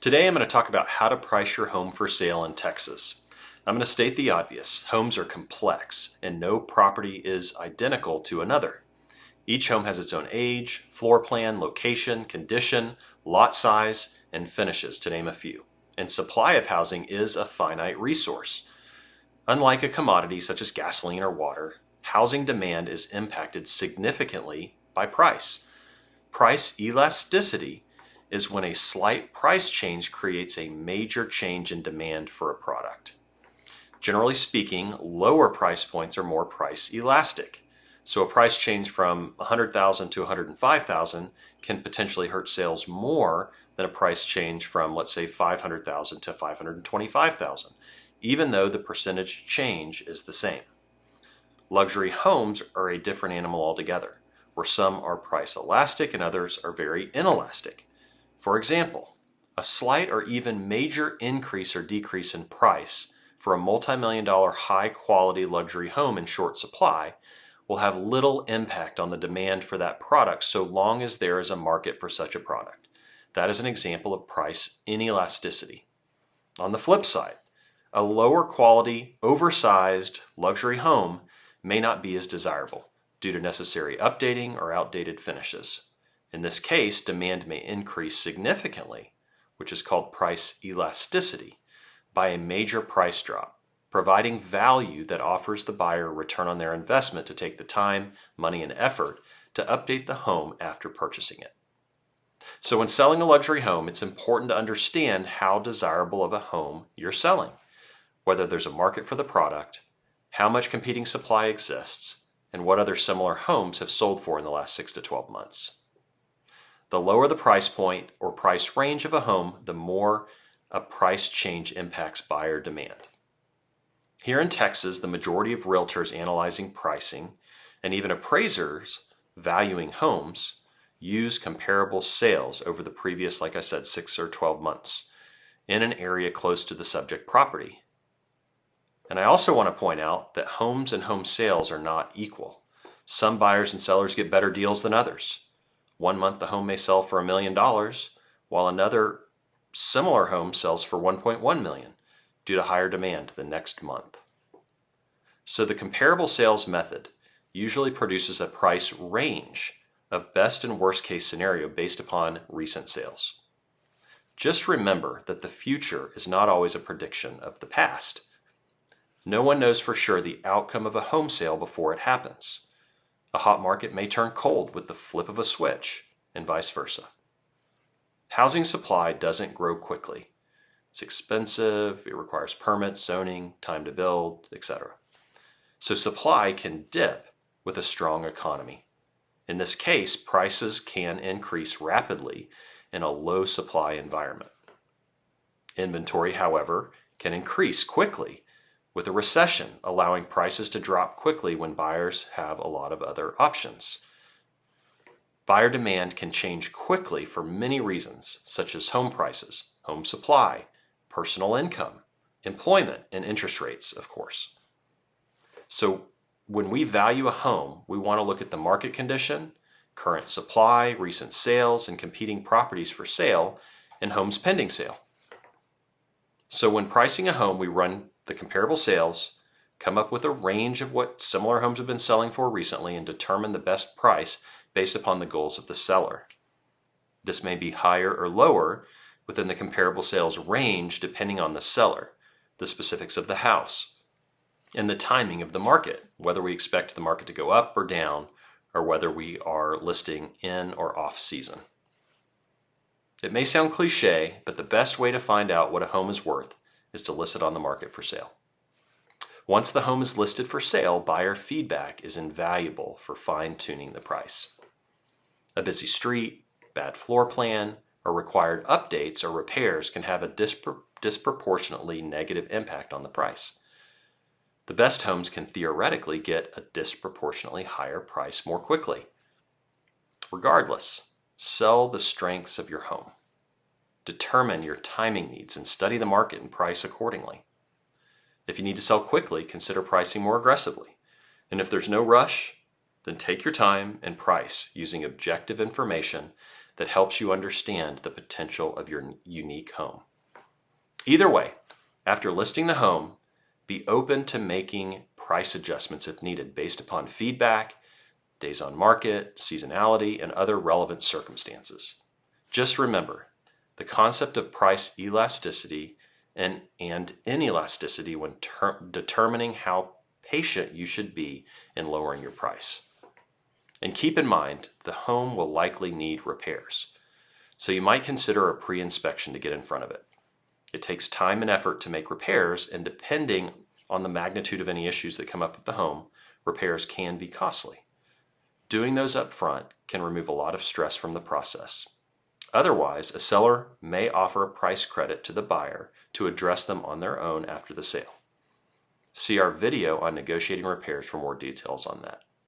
Today I'm going to talk about how to price your home for sale in Texas. I'm going to state the obvious. Homes are complex and no property is identical to another. Each home has its own age, floor plan, location, condition, lot size, and finishes, to name a few. And supply of housing is a finite resource. Unlike a commodity such as gasoline or water, housing demand is impacted significantly by price. Price elasticity is when a slight price change creates a major change in demand for a product. Generally speaking, lower price points are more price elastic. So a price change from $100,000 to $105,000 can potentially hurt sales more than a price change from, let's say, $500,000 to $525,000, even though the percentage change is the same. Luxury homes are a different animal altogether, where some are price elastic and others are very inelastic. For example, a slight or even major increase or decrease in price for a multi-million-dollar high-quality luxury home in short supply will have little impact on the demand for that product so long as there is a market for such a product. That is an example of price inelasticity. On the flip side, a lower quality, oversized luxury home may not be as desirable due to necessary updating or outdated finishes. In this case, demand may increase significantly, which is called price elasticity, by a major price drop, providing value that offers the buyer a return on their investment to take the time, money, and effort to update the home after purchasing it. So when selling a luxury home, it's important to understand how desirable of a home you're selling, whether there's a market for the product, how much competing supply exists, and what other similar homes have sold for in the last 6 to 12 months. The lower the price point or price range of a home, the more a price change impacts buyer demand. Here in Texas, the majority of realtors analyzing pricing and even appraisers valuing homes use comparable sales over the previous, like I said, 6 or 12 months in an area close to the subject property. And I also want to point out that homes and home sales are not equal. Some buyers and sellers get better deals than others. One month the home may sell for $1 million, while another similar home sells for $1.1 million due to higher demand the next month. So the comparable sales method usually produces a price range of best and worst case scenario based upon recent sales. Just remember that the future is not always a prediction of the past. No one knows for sure the outcome of a home sale before it happens. A hot market may turn cold with the flip of a switch, and vice versa. Housing supply doesn't grow quickly. It's expensive, it requires permits, zoning, time to build, etc. So supply can dip with a strong economy. In this case, prices can increase rapidly in a low supply environment. Inventory, however, can increase quickly with a recession, allowing prices to drop quickly when buyers have a lot of other options. Buyer demand can change quickly for many reasons, such as home prices, home supply, personal income, employment, and interest rates, of course. So when we value a home, we want to look at the market condition, current supply, recent sales, and competing properties for sale, and homes pending sale. So when pricing a home, we run the comparable sales, come up with a range of what similar homes have been selling for recently, and determine the best price based upon the goals of the seller. This may be higher or lower within the comparable sales range depending on the seller, the specifics of the house, and the timing of the market, whether we expect the market to go up or down, or whether we are listing in or off season. It may sound cliche, but the best way to find out what a home is worth is to list it on the market for sale. Once the home is listed for sale, buyer feedback is invaluable for fine-tuning the price. A busy street, bad floor plan, or required updates or repairs can have a disproportionately negative impact on the price. The best homes can theoretically get a disproportionately higher price more quickly. Regardless, sell the strengths of your home. Determine your timing needs and study the market and price accordingly. If you need to sell quickly, consider pricing more aggressively. And if there's no rush, then take your time and price using objective information that helps you understand the potential of your unique home. Either way, after listing the home, be open to making price adjustments if needed based upon feedback, days on market, seasonality, and other relevant circumstances. Just remember, the concept of price elasticity and inelasticity when determining how patient you should be in lowering your price. And keep in mind, the home will likely need repairs, so you might consider a pre-inspection to get in front of it. It takes time and effort to make repairs, and depending on the magnitude of any issues that come up with the home, repairs can be costly. Doing those up front can remove a lot of stress from the process. Otherwise, a seller may offer a price credit to the buyer to address them on their own after the sale. See our video on negotiating repairs for more details on that.